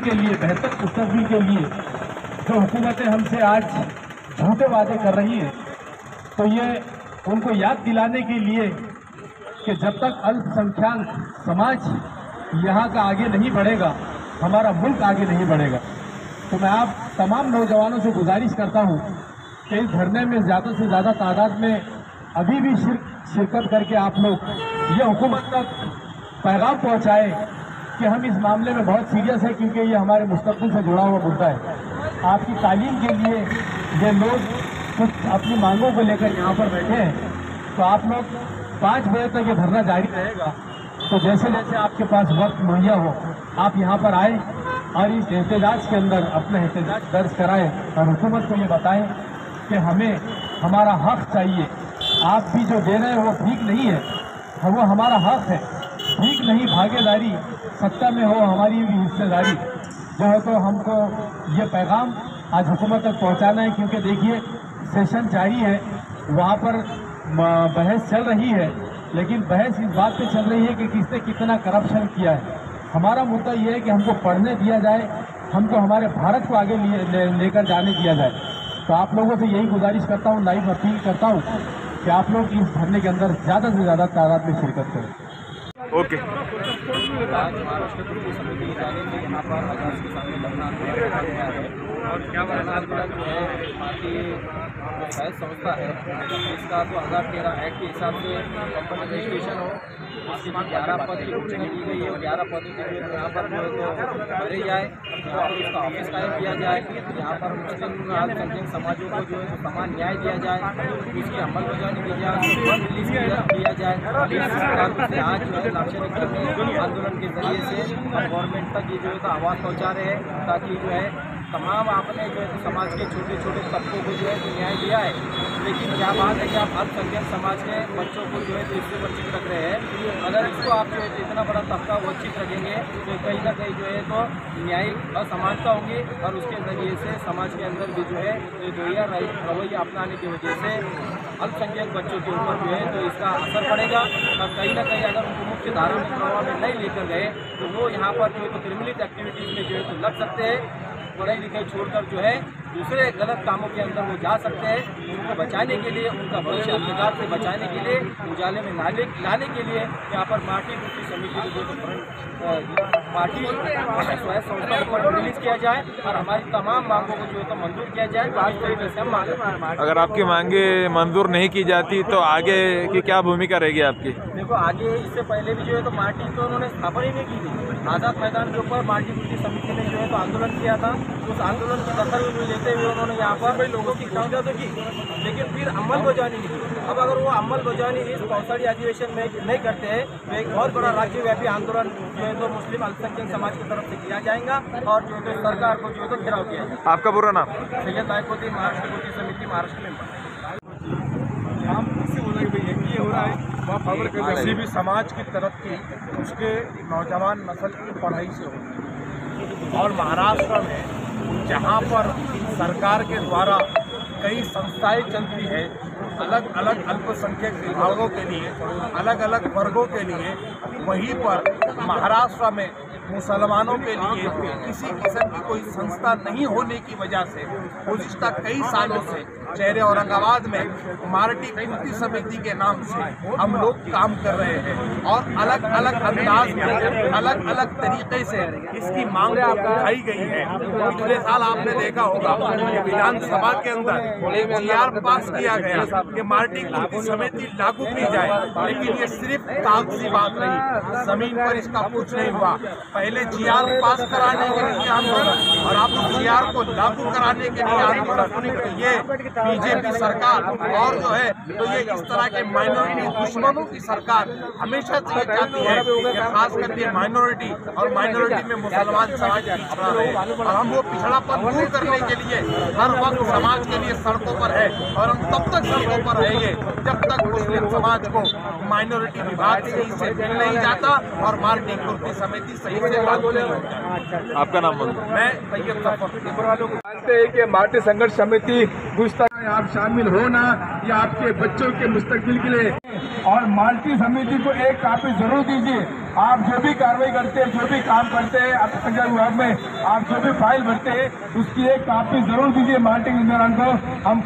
के लिए, बेहतर मुस्तकबिल के लिए जो हुकूमतें हमसे आज झूठे वादे कर रही है, तो ये उनको याद दिलाने के लिए कि जब तक अल्पसंख्यक समाज यहाँ का आगे नहीं बढ़ेगा, हमारा मुल्क आगे नहीं बढ़ेगा। तो मैं आप तमाम नौजवानों से गुजारिश करता हूँ कि इस धरने में ज़्यादा से ज़्यादा तादाद में अभी भी शिरकत करके आप लोग ये हुकूमत तक पैगाम पहुँचाए कि हम इस मामले में बहुत सीरियस है, क्योंकि ये हमारे मुस्तक़बिल से जुड़ा हुआ मुद्दा है। आपकी तालीम के लिए ये लोग कुछ अपनी मांगों को लेकर यहाँ पर बैठे हैं, तो आप लोग 5 बजे तक ये धरना जारी रहेगा। तो जैसे जैसे आपके पास वक्त मुहैया हो, आप यहाँ पर आए और इस एहतजाज के अंदर अपना एहतजाज दर्ज कराएं और हुकूमत को ये बताएं कि हमें हमारा हक चाहिए। आप भी जो दे रहे हैं वो ठीक नहीं है, वो हमारा हक है, ठीक नहीं। भागीदारी सत्ता में हो, हमारी भी हिस्सेदारी जो है, तो हमको ये पैगाम आज हुकूमत तक पहुँचाना है। क्योंकि देखिए सेशन जारी है, वहाँ पर बहस चल रही है, लेकिन बहस इस बात पे चल रही है कि किसने कितना करप्शन किया है। हमारा मुद्दा ये है कि हमको पढ़ने दिया जाए, हमको हमारे भारत को आगे लेकर जाने दिया जाए। तो आप लोगों से यही गुजारिश करता हूँ, लाइव अपील करता हूँ कि आप लोग इस धरने के अंदर ज़्यादा से ज़्यादा तादाद में शिरकत करें। ओके। आज महाराष्ट्र कुर्ती समिति की जानिब से यहाँ पर आजाद के सामने धरना दिया है और क्या जो है पार्टी जो शायद संस्था है इसका 2013 एक्ट के हिसाब से कंपनी रजिस्ट्रेशन हो, उसकी 11 पद की घोषणा की गई है और 11 पदों के लिए यहाँ पर जो है तो भरे जाए, यहाँ पर उसका ऑफिस कायम किया जाए, यहाँ पर मुस्लिम अल्पसंख्यक समाजों को जो है तो समान न्याय दिया जाए, उसकी अमलबजावनी की जाए, रिलीज किया जाए। से आज जो है लाक्षणिक आंदोलन के जरिए से हम गवर्नमेंट तक ये जो है तो आवाज़ पहुँचा रहे हैं, ताकि जो है तमाम आपने जो है समाज के छोटे छोटे तबकों को जो है तो न्याय दिया है। लेकिन क्या बात है कि आप अल्पसंख्यक समाज के बच्चों को जो है तो इससे वंचित रख रहे हैं। अगर इसको आप जो है तो इतना बड़ा तबका वंचित रखेंगे तो कहीं ना कहीं जो है तो न्यायिक असमानता होगी और उसके जरिए से समाज के अंदर भी जो है दोहरा रवैया अपनाने की वजह से अल्पसंख्यक बच्चों के ऊपर जो है तो इसका असर पड़ेगा। और कहीं ना कहीं अगर उनको मुख्य धारा में प्रभाव में नहीं लेकर गए तो वो यहाँ पर जो है तो क्रिमिनल एक्टिविटीज़ में जो है तो लग सकते हैं, पढ़ाई लिखाई छोड़कर जो है दूसरे गलत कामों के अंदर वो जा सकते हैं। उनको बचाने के लिए, उनका भविष्य अंधकार से बचाने के लिए, उजाले में लाने के लिए यहाँ पर माटी कुर्ती समिति को जो पार्टी स्वयं संस्था को रिलीज किया जाए और हमारी तमाम मांगों को जो है तो मंजूर किया जाए। इस तरीके से हम मांग, अगर आपकी मांगे मंजूर नहीं की जाती तो आगे की क्या भूमिका रहेगी आपकी? देखो आगे इससे पहले भी जो है तो पार्टी तो उन्होंने स्थापना ही नहीं की थी। आज़ाद मैदान के ऊपर माटी कुर्ती समिति ने जो है तो आंदोलन किया था। उस आंदोलन की दखल लेते हुए उन्होंने यहाँ पर लोगों की समझा तो की, लेकिन फिर अमलबजावनी नहीं की। अब अगर वो अमलबजावनी इस पौषाड़ी अधिवेशन में नहीं करते हैं तो एक बहुत बड़ा राज्यव्यापी आंदोलन जो है तो मुस्लिम अल्पसंख्यक समाज की तरफ से किया जाएगा और जो है तो सरकार को जो है तो घेराव किया जाएगा। आपका पूरा नाम? सैयद लाइकुद्दीन, महाराष्ट्र कुर्ती समिति, महाराष्ट्र मेंबर। हम इससे बोल रहे हैं कि ये हो रहा है खबर के किसी भी समाज की तरक्की उसके नौजवान नस्ल की पढ़ाई से होती है। और महाराष्ट्र में जहाँ पर सरकार के द्वारा कई संस्थाएं चलती है अलग अलग अल्पसंख्यक विभागों के लिए, अलग अलग वर्गों के लिए, वहीं पर महाराष्ट्र में मुसलमानों के लिए किसी किस्म की कोई संस्था नहीं होने की वजह से गुज़िश्ता कई सालों से शहर औरंगाबाद में माटी कुर्ती समिति के नाम से हम लोग काम कर रहे हैं और अलग अलग अंदाज में, अलग अलग तरीके से इसकी मांग उठाई गई है। पिछले साल आपने देखा होगा कि विधानसभा के अंदर एक GR पास किया गया कि माटी कुर्ती समिति लागू की जाए, लेकिन ये सिर्फ कागजी बात नहीं, जमीन पर इसका कुछ नहीं हुआ। पहले GR पास कराने के लिए आंदोलन और अब GR को लागू कराने के लिए आंदोलन। ये बीजेपी सरकार और जो है तो ये इस तरह के माइनॉरिटी दुश्मनों की सरकार हमेशा से चाहती है कि खास करके माइनॉरिटी और माइनॉरिटी में मुसलमान समाज पिछड़ा रहे। और हम वो पिछड़ापन दूर करने के लिए हर वक्त समाज के लिए सड़कों पर है और हम तब तक सड़कों पर रहेंगे जब तक मुस्लिम समाज को माइनॉरिटी विभाग सही से मिल नहीं जाता और माटी कुर्ती समिति सही से लागू नहीं होता। आपका नाम? मैं सैयद जफर वालों को जानते हैं कि माटी संघर्ष समिति गुस्ता आप शामिल हो ना, या आपके बच्चों के मुस्तकबिल के लिए, और माटी समिति को एक कापी जरूर दीजिए। आप जो भी कार्रवाई करते हैं, जो भी काम करते हैं अल्पसंख्यक विभाग में, आप जो भी फाइल भरते हैं उसकी एक कापी जरूर दीजिए मार्टिन इंदिरा को। हम